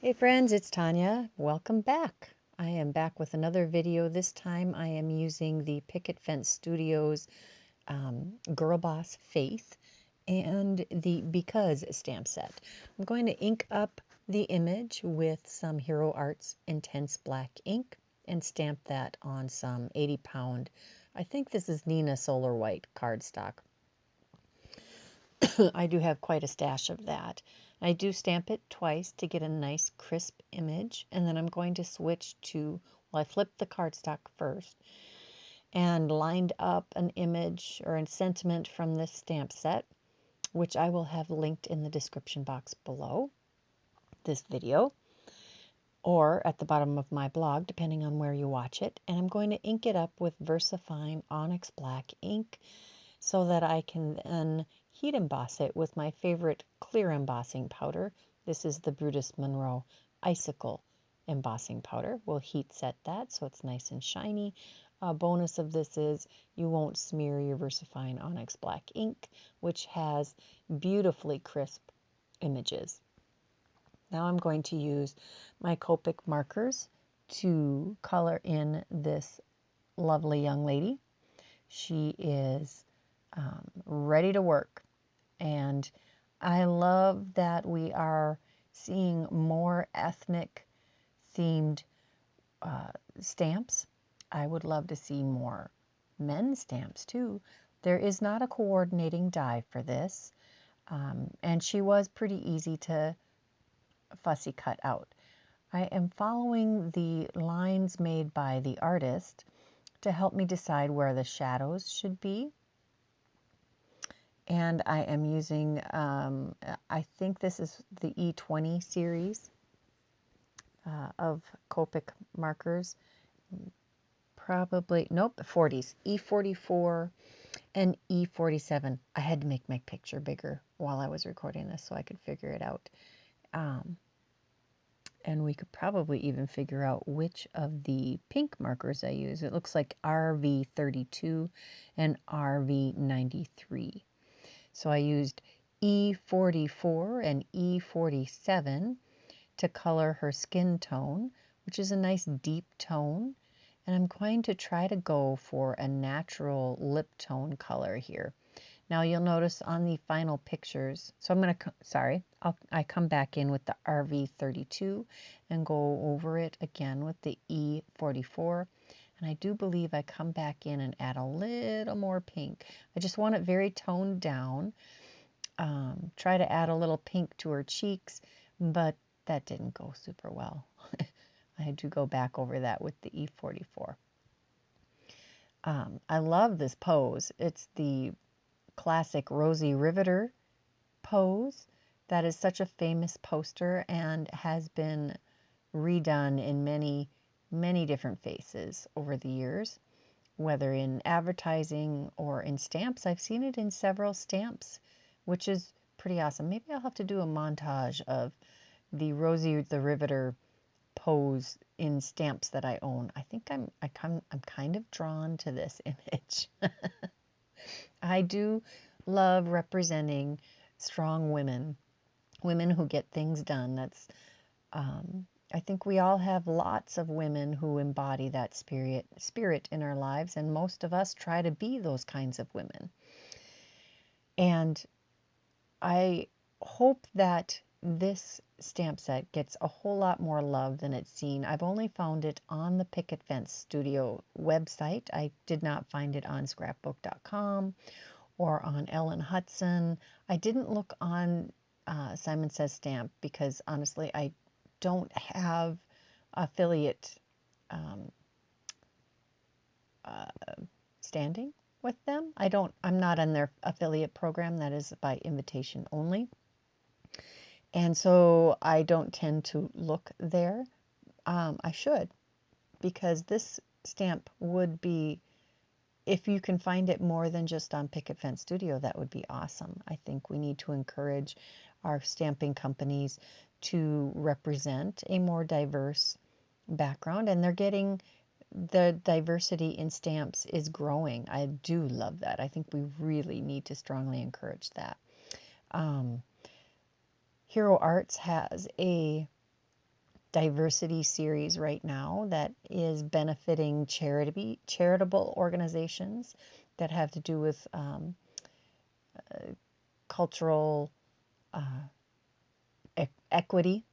Hey friends, it's Tanya. Welcome back. I am back with another video. This time I am using the Picket Fence Studios Girlboss Faith and the Because stamp set. I'm going to ink up the image with some Hero Arts Intense Black ink and stamp that on some 80-pound, I think this is Neenah Solar White cardstock. I do have quite a stash of that. I do stamp it twice to get a nice crisp image, and then I'm going to switch to, well, I flipped the cardstock first and lined up an image or a sentiment from this stamp set, which I will have linked in the description box below this video or at the bottom of my blog, depending on where you watch it. And I'm going to ink it up with VersaFine Onyx Black ink so that I can then heat emboss it with my favorite clear embossing powder. This is the Brutus Monroe Icicle embossing powder. We'll heat set that so it's nice and shiny. A bonus of this is you won't smear your VersaFine Onyx Black ink, which has beautifully crisp images. Now I'm going to use my Copic markers to color in this lovely young lady. She is ready to work. And I love that we are seeing more ethnic themed stamps. I would love to see more men's stamps too. There is not a coordinating die for this, and she was pretty easy to fussy cut out. I am following the lines made by the artist to help me decide where the shadows should be. And I am using, I think this is the E20 series of Copic markers. Probably, nope, 40s, E44 and E47. I had to make my picture bigger while I was recording this so I could figure it out. And we could probably even figure out which of the pink markers I use. It looks like RV32 and RV93. So I used E44 and E47 to color her skin tone, which is a nice deep tone. And I'm going to try to go for a natural lip tone color here. Now you'll notice on the final pictures, so I'm going to, I come back in with the RV32 and go over it again with the E44. And I do believe I come back in and add a little more pink. I just want it very toned down. Try to add a little pink to her cheeks, but that didn't go super well. I had to go back over that with the E44. I love this pose. It's the classic Rosie Riveter pose. That is such a famous poster and has been redone in many, many different faces over the years, whether in advertising or in stamps. I've seen it in several stamps, which is pretty awesome. Maybe I'll have to do a montage of the Rosie the Riveter pose in stamps that I own. I think I'm kind of drawn to this image. I do love representing strong women, women who get things done. That's I think we all have lots of women who embody that spirit in our lives, and most of us try to be those kinds of women. And I hope that this stamp set gets a whole lot more love than it's seen. I've only found it on the Picket Fence Studio website. I did not find it on scrapbook.com or on Ellen Hutson. I didn't look on Simon Says Stamp because honestly I don't have affiliate standing with them. I'm not on their affiliate program. That is by invitation only. And so I don't tend to look there. I should, because this stamp would be, if you can find it more than just on Picket Fence Studio, that would be awesome. I think we need to encourage our stamping companies to represent a more diverse background, and they're getting, the diversity in stamps is growing. I do love that. I think we really need to strongly encourage that. Hero Arts has a diversity series right now that is benefiting charitable organizations that have to do with cultural equity.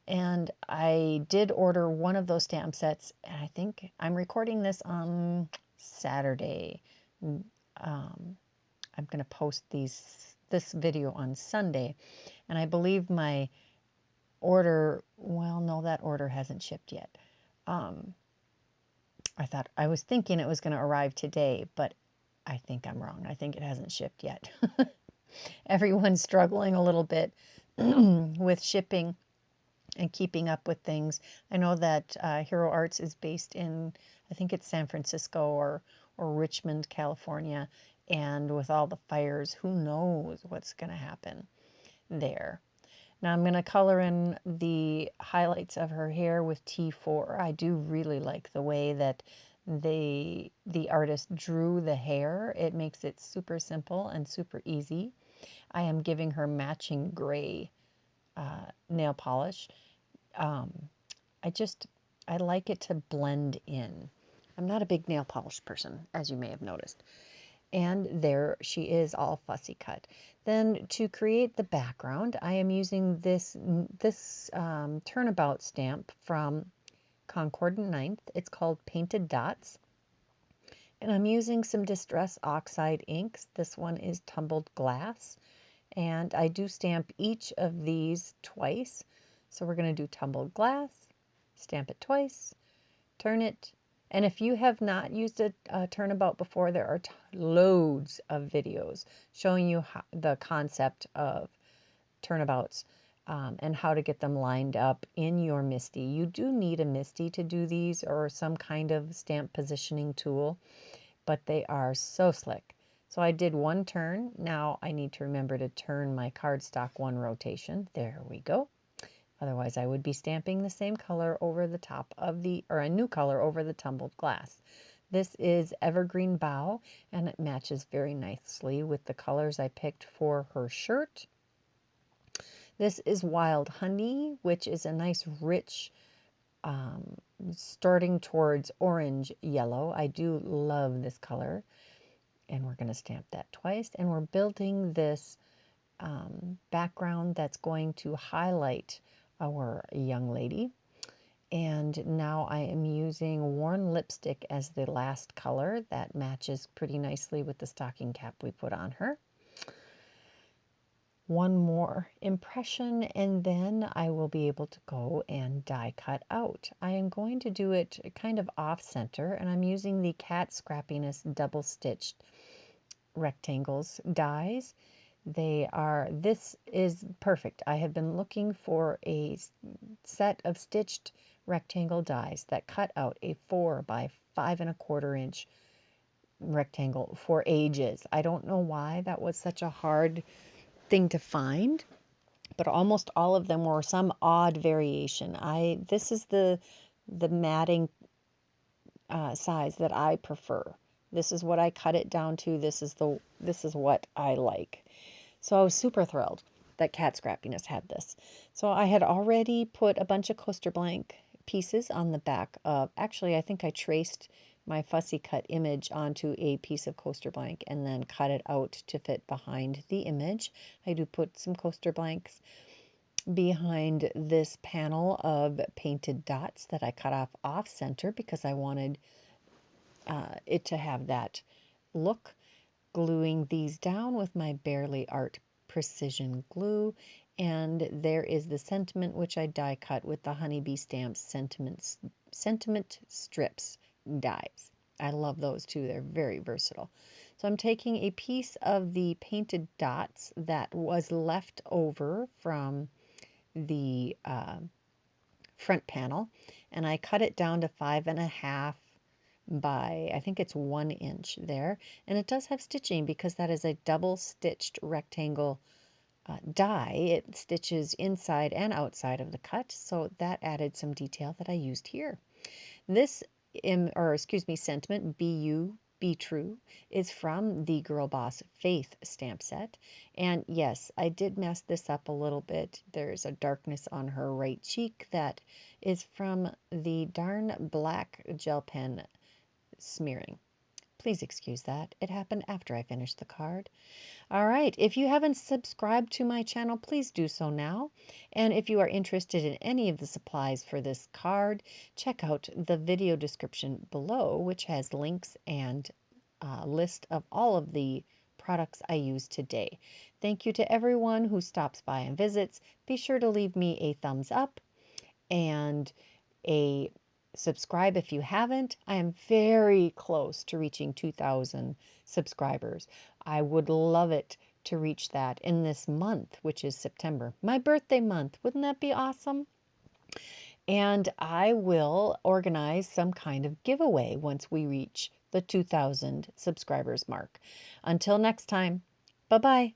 And I did order one of those stamp sets, and I think I'm recording this on Saturday. I'm going to post this video on Sunday, and I believe my order, well, no, that order hasn't shipped yet. I was thinking it was going to arrive today, but I think I'm wrong. I think it hasn't shipped yet. Everyone's struggling a little bit with shipping and keeping up with things. I know that Hero Arts is based in, I think it's San Francisco or Richmond, California, and with all the fires, who knows what's going to happen there. Now I'm going to color in the highlights of her hair with T4. I do really like the way that the artist drew the hair. It makes it super simple and super easy. I am giving her matching gray nail polish. I like it to blend in. I'm not a big nail polish person, as you may have noticed. And there she is, all fussy cut. Then to create the background, I am using this Turnabout stamp from Concord&9th. It's called Painted Dots. And I'm using some Distress Oxide inks. This one is Tumbled Glass. And I do stamp each of these twice. So we're going to do Tumbled Glass, stamp it twice, turn it. And if you have not used a turnabout before, there are loads of videos showing you the concept of turnabouts and how to get them lined up in your MISTI. You do need a MISTI to do these or some kind of stamp positioning tool, but they are so slick. So I did one turn. Now I need to remember to turn my cardstock one rotation. There we go. Otherwise, I would be stamping the same color over the top of or a new color over the tumbled glass. This is Evergreen Bough, and it matches very nicely with the colors I picked for her shirt. This is Wild Honey, which is a nice, rich, starting towards orange yellow. I do love this color. And we're going to stamp that twice. And we're building this background that's going to highlight our young lady. And now I am using Worn Lipstick as the last color. That matches pretty nicely with the stocking cap we put on her. One more impression, and then I will be able to go and die cut out. I am going to do it kind of off center, and I'm using the Katz Scrappiness double stitched rectangles dies. This is perfect. I have been looking for a set of stitched rectangle dies that cut out a 4 by 5 1/4 inch rectangle for ages. I don't know why that was such a hard thing to find, but almost all of them were some odd variation. This is the matting size that I prefer. This is what I cut it down to. This is what I like. So I was super thrilled that Cat Scrappiness had this. So I had already put a bunch of coaster blank pieces on the back of, actually I think I traced my fussy cut image onto a piece of coaster blank and then cut it out to fit behind the image. I do put some coaster blanks behind this panel of painted dots that I cut off center because I wanted it to have that look. Gluing these down with my Barely Art precision glue, and there is the sentiment which I die cut with the Honeybee Stamps sentiment strips dies. I love those too. They're very versatile. So I'm taking a piece of the painted dots that was left over from the front panel, and I cut it down to 5 1/2 by, I think it's 1 inch there. And it does have stitching because that is a double stitched rectangle die. It stitches inside and outside of the cut, so that added some detail that I used here. This, sentiment, BUB, be true is from the Girlboss Faith stamp set. And yes, I did mess this up a little bit. There's a darkness on her right cheek that is from the darn black gel pen smearing. Please excuse that. It happened after I finished the card. All right, if you haven't subscribed to my channel, please do so now. And if you are interested in any of the supplies for this card, check out the video description below, which has links and a list of all of the products I use today. Thank you to everyone who stops by and visits. Be sure to leave me a thumbs up and a subscribe if you haven't. I am very close to reaching 2,000 subscribers. I would love it to reach that in this month, which is September, my birthday month. Wouldn't that be awesome? And I will organize some kind of giveaway once we reach the 2,000 subscribers mark. Until next time, bye-bye.